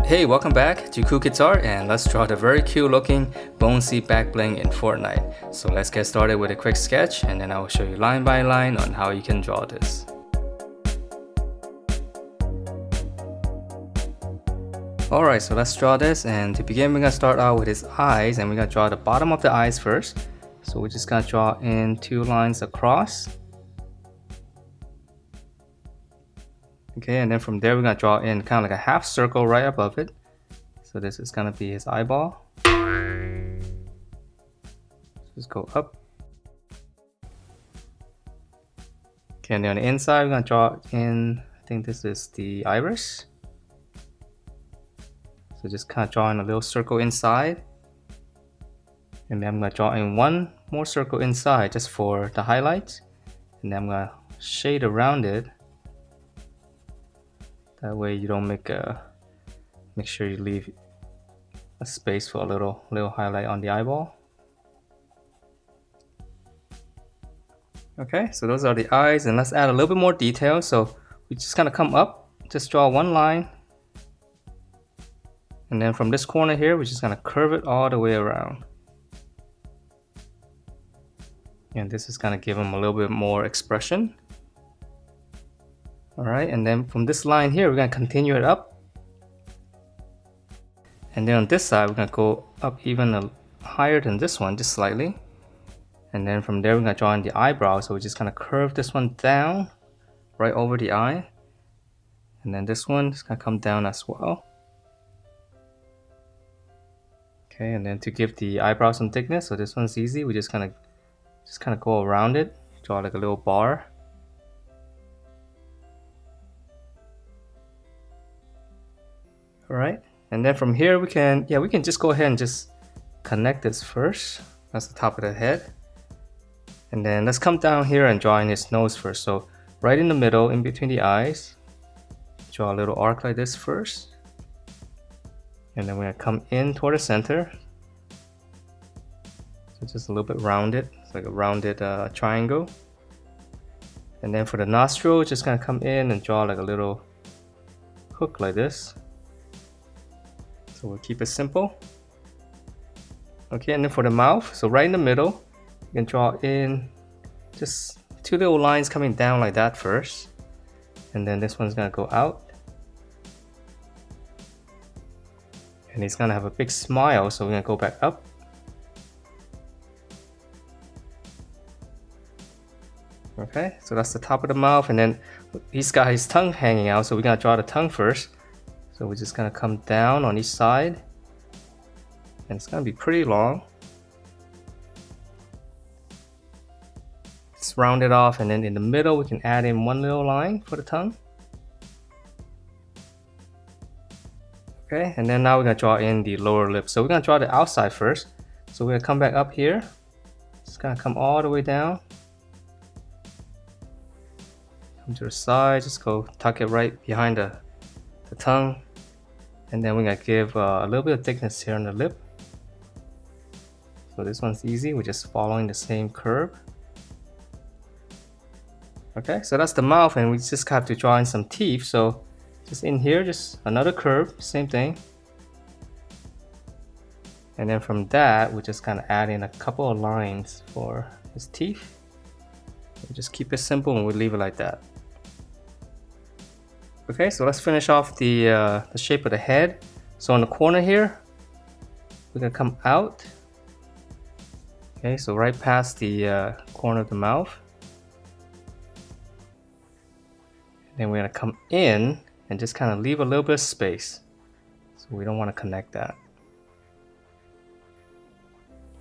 Hey, welcome back to Cool Kids Art, and let's draw the very cute looking Bonesy back bling in Fortnite. So let's get started with a quick sketch, and then I will show you line by line on how you can draw this. Alright, so let's draw this, and to begin we're going to start out with his eyes, and we're going to draw the bottom of the eyes first. So we're just going to draw in 2 lines across. Okay, and then from there we're going to draw in kind of like a half circle right above it. So this is going to be his eyeball. Just go up. Okay, and then on the inside we're going to draw in, I think this is the iris. So just kind of draw in a little circle inside. And then I'm going to draw in 1 more circle inside just for the highlights. And then I'm going to shade around it. That way you don't make sure you leave a space for a little highlight on the eyeball. Okay, so those are the eyes, and let's add a little bit more detail. So we just kind of come up, just draw 1 line. And then from this corner here, we're just going to curve it all the way around. And this is going to give them a little bit more expression. Alright, and then from this line here, we're going to continue it up. And then on this side, we're going to go up even higher than this one, just slightly. And then from there, we're going to draw in the eyebrow. So we're just going to curve this one down, right over the eye. And then this one is going to come down as well. Okay, and then to give the eyebrow some thickness, so this one's easy. We just kind of go around it, draw like a little bar. Alright, and then from here we can just go ahead and just connect this first. That's the top of the head. And then let's come down here and draw in his nose first. So right in the middle, in between the eyes, draw a little arc like this first. And then we're going to come in toward the center. So just a little bit rounded, it's like a rounded triangle. And then for the nostril, just going to come in and draw like a little hook like this. So we'll keep it simple. Okay, and then for the mouth, so right in the middle, you can draw in just 2 little lines coming down like that first. And then this one's gonna go out. And he's gonna have a big smile, so we're gonna go back up. Okay, so that's the top of the mouth, and then he's got his tongue hanging out, so we're gonna draw the tongue first. So we're just gonna come down on each side, and it's gonna be pretty long. Just round it off, and then in the middle we can add in 1 little line for the tongue. Okay, and then now we're gonna draw in the lower lip. So we're gonna draw the outside first. So we're gonna come back up here. Just gonna come all the way down. Come to the side, just go tuck it right behind the tongue. And then we're gonna give a little bit of thickness here on the lip. So this one's easy, we're just following the same curve. Okay, so that's the mouth, and we just have to draw in some teeth. So just in here, just another curve, same thing. And then from that, we just kind of add in a couple of lines for his teeth. We just keep it simple and we leave it like that. Okay, so let's finish off the shape of the head. So on the corner here, we're gonna come out. Okay, so right past the corner of the mouth. Then we're gonna come in and just kind of leave a little bit of space. So we don't want to connect that.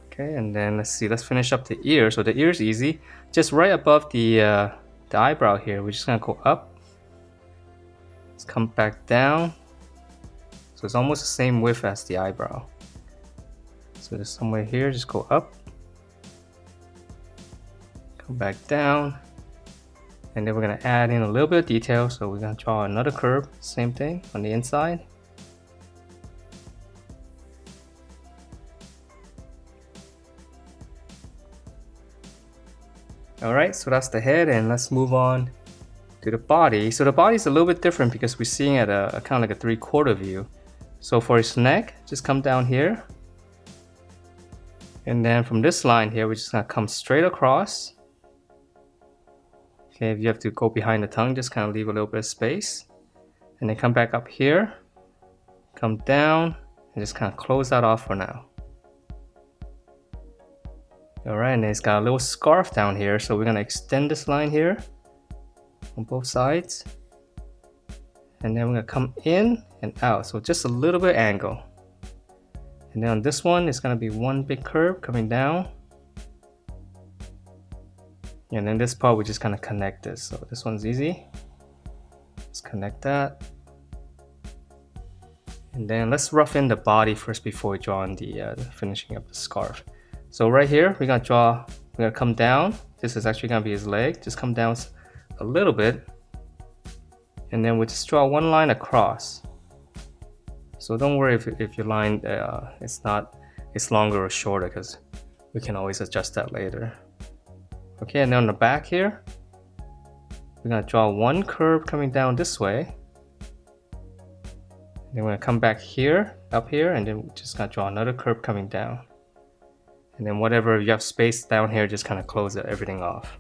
Okay, and then let's see, let's finish up the ear. So the ear is easy. Just right above the eyebrow here, we're just gonna go up. Let's come back down. So it's almost the same width as the eyebrow. So there's somewhere here, just go up. Come back down. And then we're gonna add in a little bit of detail. So we're gonna draw another curve, same thing on the inside. Alright, so that's the head, and let's move on to the body. So the body is a little bit different because we're seeing at a kind of like a 3/4 view. So for his neck, just come down here. And then from this line here, we're just gonna come straight across. Okay, if you have to go behind the tongue, just kind of leave a little bit of space. And then come back up here, come down, and just kind of close that off for now. Alright, and it's got a little scarf down here, so we're gonna extend this line here on both sides. And then we're gonna come in and out, so just a little bit angle. And then on this one, it's gonna be one big curve coming down. And then this part, we just kind of connect this. So this one's easy. Let's connect that. And then let's rough in the body first before we draw in the finishing up the scarf. So right here, we're gonna come down. This is actually gonna be his leg. Just come down a little bit. And then we just draw one line across. So don't worry if your line it's longer or shorter, because we can always adjust that later. Okay, and then on the back here, we're gonna draw one curve coming down this way. Then we're gonna come back here, up here, and then we're just gonna draw another curve coming down. And then whatever you have space down here, just kind of close everything off.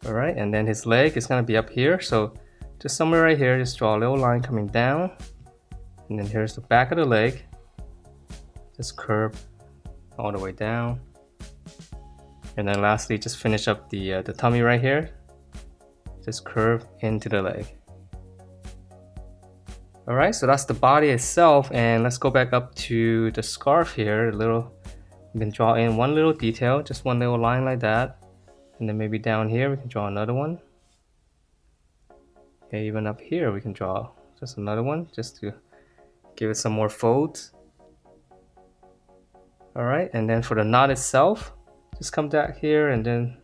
Alright, and then his leg is gonna be up here, so just somewhere right here, just draw a little line coming down. And then here's the back of the leg. Just curve all the way down. And then lastly, just finish up the tummy right here. Just curve into the leg. Alright, so that's the body itself, and let's go back up to the scarf here. You can draw in one little detail, just one little line like that. And then maybe down here we can draw another one. Okay, even up here we can draw just another one, just to give it some more folds. Alright, and then for the knot itself, just come back here and then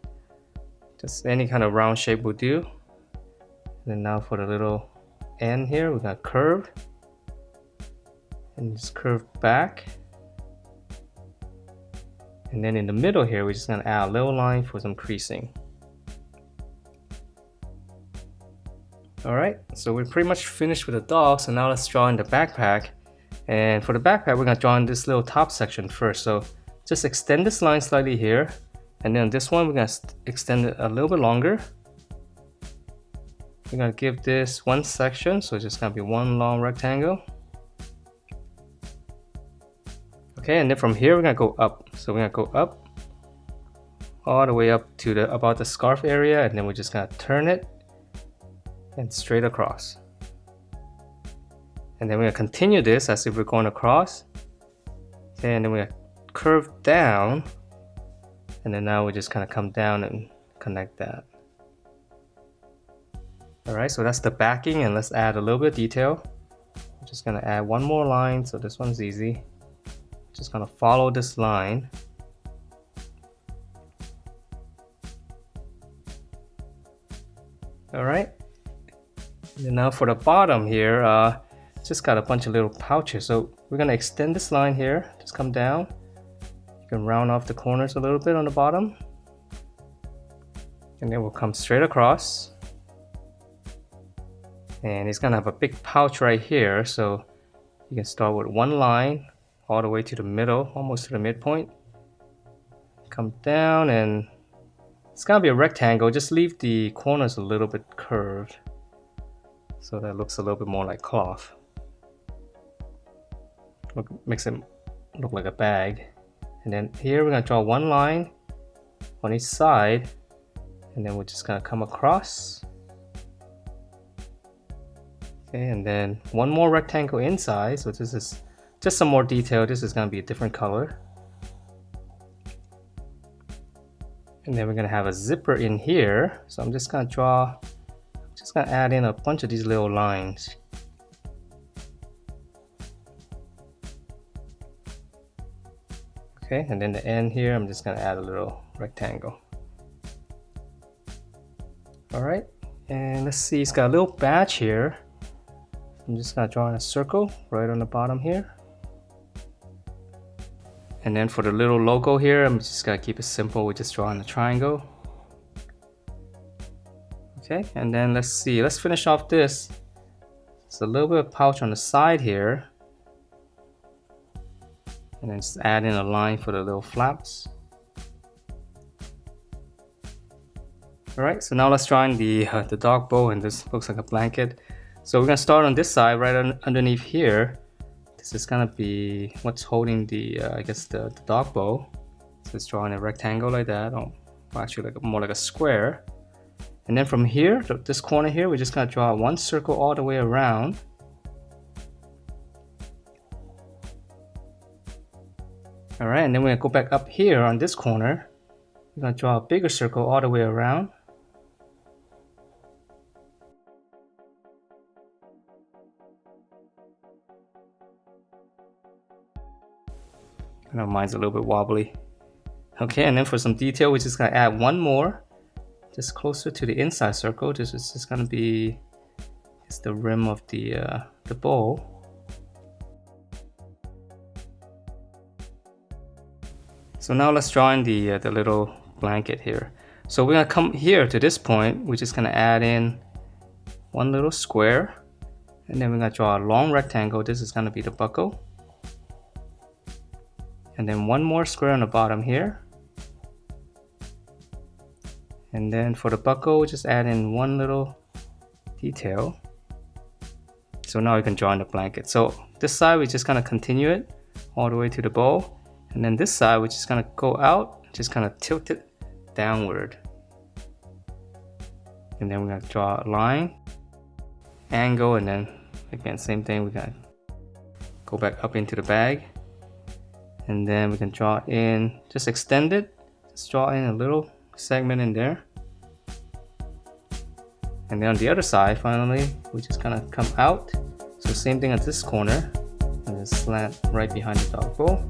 just any kind of round shape will do. And then now for the little end here, we're gonna curve and just curve back. And then in the middle here, we're just gonna add a little line for some creasing. Alright, so we're pretty much finished with the dog, so now let's draw in the backpack. And for the backpack, we're gonna draw in this little top section first. So just extend this line slightly here. And then this one, we're gonna extend it a little bit longer. We're gonna give this one section, so it's just gonna be one long rectangle. Okay, and then from here, we're gonna go up. So we're gonna go up all the way up to about the scarf area, and then we're just gonna turn it and straight across. And then we're gonna continue this as if we're going across. Okay, and then we're gonna curve down. And then now we just kind of come down and connect that. Alright, so that's the backing, and let's add a little bit of detail. I'm just gonna add one more line, so this one's easy. Just gonna follow this line. Alright. And then now for the bottom here, just got a bunch of little pouches. So we're gonna extend this line here, just come down. You can round off the corners a little bit on the bottom. And then we'll come straight across. And it's gonna have a big pouch right here, so you can start with one line all the way to the middle, almost to the midpoint. Come down, and it's gonna be a rectangle. Just leave the corners a little bit curved, so that looks a little bit more like cloth. Makes it look like a bag. And then here we're gonna draw one line on each side, and then we're just gonna come across. Okay, and then one more rectangle inside, so this is just some more detail. This is gonna be a different color. And then we're gonna have a zipper in here, so I'm just gonna add in a bunch of these little lines. Okay, and then the end here, I'm just gonna add a little rectangle. Alright, and let's see, it's got a little badge here. I'm just gonna draw in a circle right on the bottom here. And then for the little logo here, I'm just gonna keep it simple. We're just drawing a triangle. Okay, and then let's see, let's finish off this. a little bit of pouch on the side here. And then just add in a line for the little flaps. Alright, so now let's draw in the dog bowl, and this looks like a blanket. So we're gonna start on this side, right underneath here. This is gonna be what's holding the, I guess the dog bowl. So let's draw in a rectangle like that, or actually more like a square. And then from here, this corner here, we're just gonna draw one circle all the way around. Alright, and then we're gonna go back up here on this corner. We're gonna draw a bigger circle all the way around. I know mine's a little bit wobbly. Okay, and then for some detail, we're just gonna add one more, just closer to the inside circle. This is just gonna be the rim of the bowl. So now let's draw in the little blanket here. So we're gonna come here to this point. We're just gonna add in one little square, and then we're gonna draw a long rectangle. This is gonna be the buckle, and then one more square on the bottom here. And then for the buckle, just add in one little detail. So now we can draw in the blanket. So this side, we're just gonna continue it all the way to the bowl. And then this side, we're just gonna go out, just kind of tilt it downward. And then we're gonna draw a line, angle, and then again, same thing, we gotta go back up into the bag. And then we can draw in, just extend it, just draw in a little segment in there. And then on the other side, finally, we're just gonna come out. So same thing at this corner, and then slant right behind the dog bowl.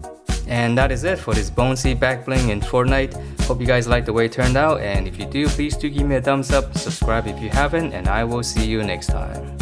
And that is it for this Bonesy back bling in Fortnite. Hope you guys liked the way it turned out, and if you do, please do give me a thumbs up, subscribe if you haven't, and I will see you next time.